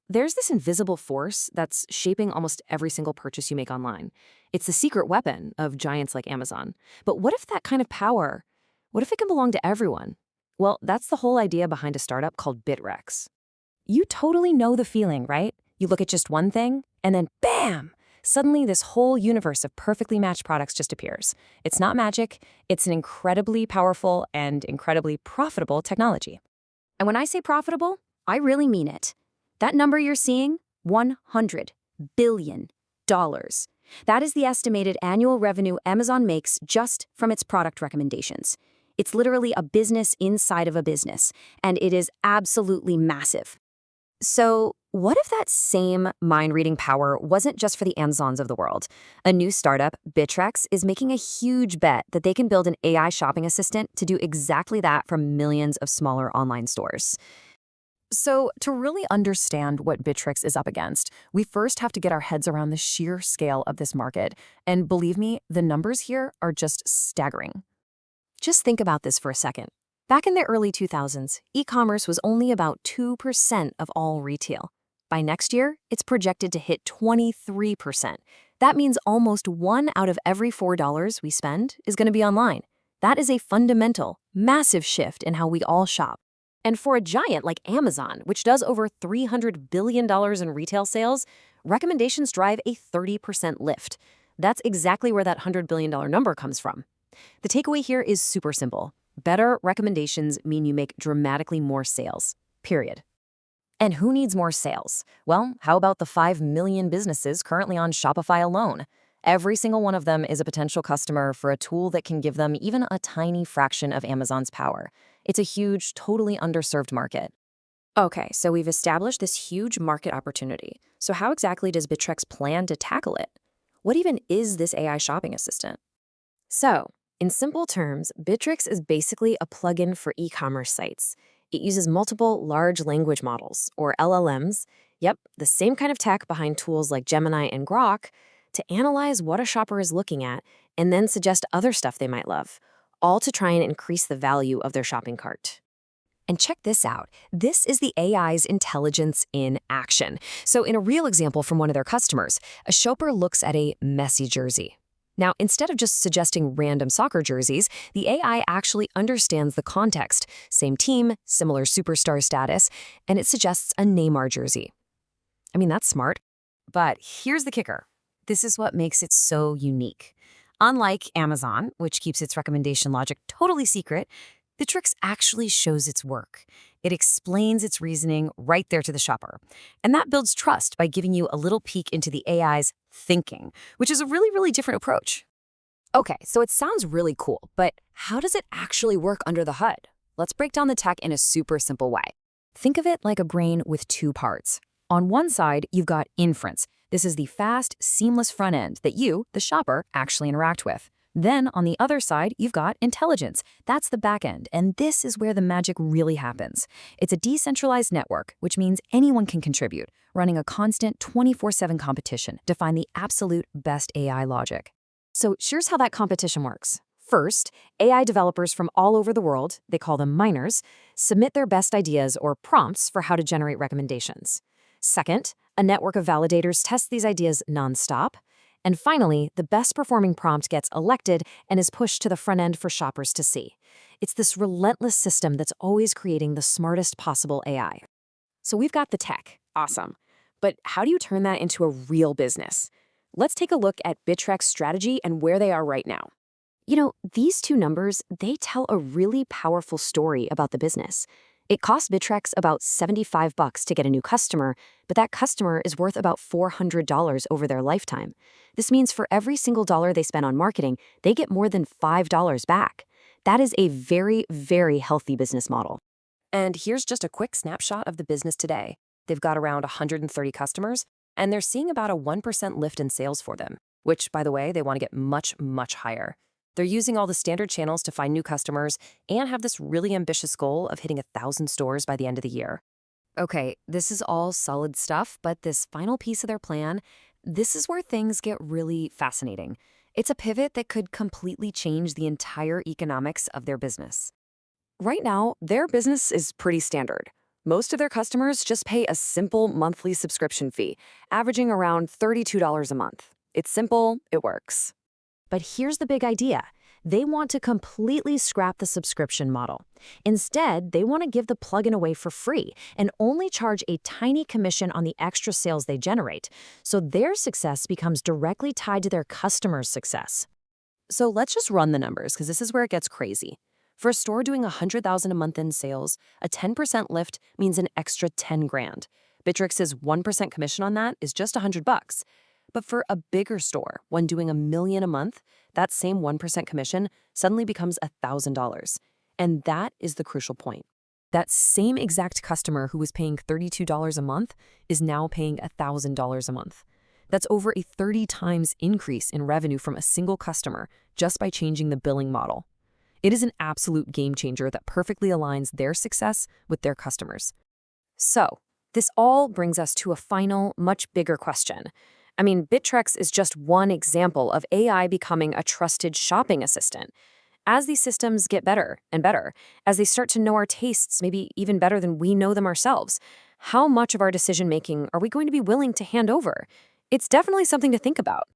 There's this invisible force that's shaping almost every single purchase you make online. It's the secret weapon of giants like Amazon. But what if that kind of power, what if it can belong to everyone? Well, that's the whole idea behind a startup called Bitrecs. You totally know the feeling, right? You look at just one thing, and then bam! Suddenly, this whole universe of perfectly matched products just appears. It's not magic, it's an incredibly powerful and incredibly profitable technology. And when I say profitable, I really mean it. That number you're seeing, $100 billion. That is the estimated annual revenue Amazon makes just from its product recommendations. It's literally a business inside of a business, and it is absolutely massive. So, what if that same mind-reading power wasn't just for the Amazons of the world? A new startup, Bitrecs, is making a huge bet that they can build an AI shopping assistant to do exactly that for millions of smaller online stores. So, to really understand what Bitrecs is up against, we first have to get our heads around the sheer scale of this market. And believe me, the numbers here are just staggering. Just think about this for a second. Back in the early 2000s, e-commerce was only about 2% of all retail. By next year, it's projected to hit 23%. That means almost 1 out of every $4 we spend is going to be online. That is a fundamental, massive shift in how we all shop. And for a giant like Amazon, which does over $300 billion in retail sales, recommendations drive a 30% lift. That's exactly where that $100 billion number comes from. The takeaway here is super simple. Better recommendations mean you make dramatically more sales, period. And who needs more sales? Well, how about the 5 million businesses currently on Shopify alone? Every single one of them is a potential customer for a tool that can give them even a tiny fraction of Amazon's power. It's a huge, totally underserved market. Okay, so we've established this huge market opportunity. So how exactly does Bitrecs plan to tackle it? What even is this AI shopping assistant? So, in simple terms, Bitrecs is basically a plugin for e-commerce sites. It uses multiple large language models, or LLMs, yep, the same kind of tech behind tools like Gemini and Grok, to analyze what a shopper is looking at and then suggest other stuff they might love, all to try and increase the value of their shopping cart. And check this out. This is the AI's intelligence in action. So in a real example from one of their customers, a shopper looks at a messy jersey. Now, instead of just suggesting random soccer jerseys, the AI actually understands the context, same team, similar superstar status, and it suggests a Neymar jersey. I mean, that's smart. But here's the kicker. This is what makes it so unique. Unlike Amazon, which keeps its recommendation logic totally secret, Bitrecs actually shows its work. It explains its reasoning right there to the shopper. And that builds trust by giving you a little peek into the AI's thinking, which is a really, really different approach. Okay, so it sounds really cool, but how does it actually work under the hood? Let's break down the tech in a super simple way. Think of it like a brain with two parts. On one side, you've got inference. This is the fast, seamless front end that you, the shopper, actually interact with. Then, on the other side, you've got intelligence. That's the back end, and this is where the magic really happens. It's a decentralized network, which means anyone can contribute, running a constant 24/7 competition to find the absolute best AI logic. So here's how that competition works. First, AI developers from all over the world, they call them miners, submit their best ideas or prompts for how to generate recommendations. Second, a network of validators tests these ideas nonstop. And finally, the best performing prompt gets elected and is pushed to the front end for shoppers to see. It's this relentless system that's always creating the smartest possible AI. So we've got the tech. Awesome. But how do you turn that into a real business? Let's take a look at Bitrecs' strategy and where they are right now. These two numbers, they tell a really powerful story about the business. It costs Bitrecs about $75 to get a new customer, but that customer is worth about $400 over their lifetime. This means for every single dollar they spend on marketing, they get more than $5 back. That is a very, very healthy business model. And here's just a quick snapshot of the business today. They've got around 130 customers, and they're seeing about a 1% lift in sales for them, which, by the way, they want to get much, much higher. They're using all the standard channels to find new customers and have this really ambitious goal of hitting 1,000 stores by the end of the year. Okay, this is all solid stuff, but this final piece of their plan, this is where things get really fascinating. It's a pivot that could completely change the entire economics of their business. Right now, their business is pretty standard. Most of their customers just pay a simple monthly subscription fee, averaging around $32 a month. It's simple, it works. But here's the big idea. They want to completely scrap the subscription model. Instead, they want to give the plugin away for free and only charge a tiny commission on the extra sales they generate, so their success becomes directly tied to their customers' success. So let's just run the numbers, because this is where it gets crazy. For a store doing $100,000 a month in sales, a 10% lift means an extra 10 grand. Bitrecs's 1% commission on that is just $100. But for a bigger store, one doing $1 million a month, that same 1% commission suddenly becomes $1,000. And that is the crucial point. That same exact customer who was paying $32 a month is now paying $1,000 a month. That's over a 30 times increase in revenue from a single customer just by changing the billing model. It is an absolute game changer that perfectly aligns their success with their customers. So, this all brings us to a final, much bigger question. I mean, Bitrecs is just one example of AI becoming a trusted shopping assistant. As these systems get better and better, as they start to know our tastes maybe even better than we know them ourselves, how much of our decision-making are we going to be willing to hand over? It's definitely something to think about.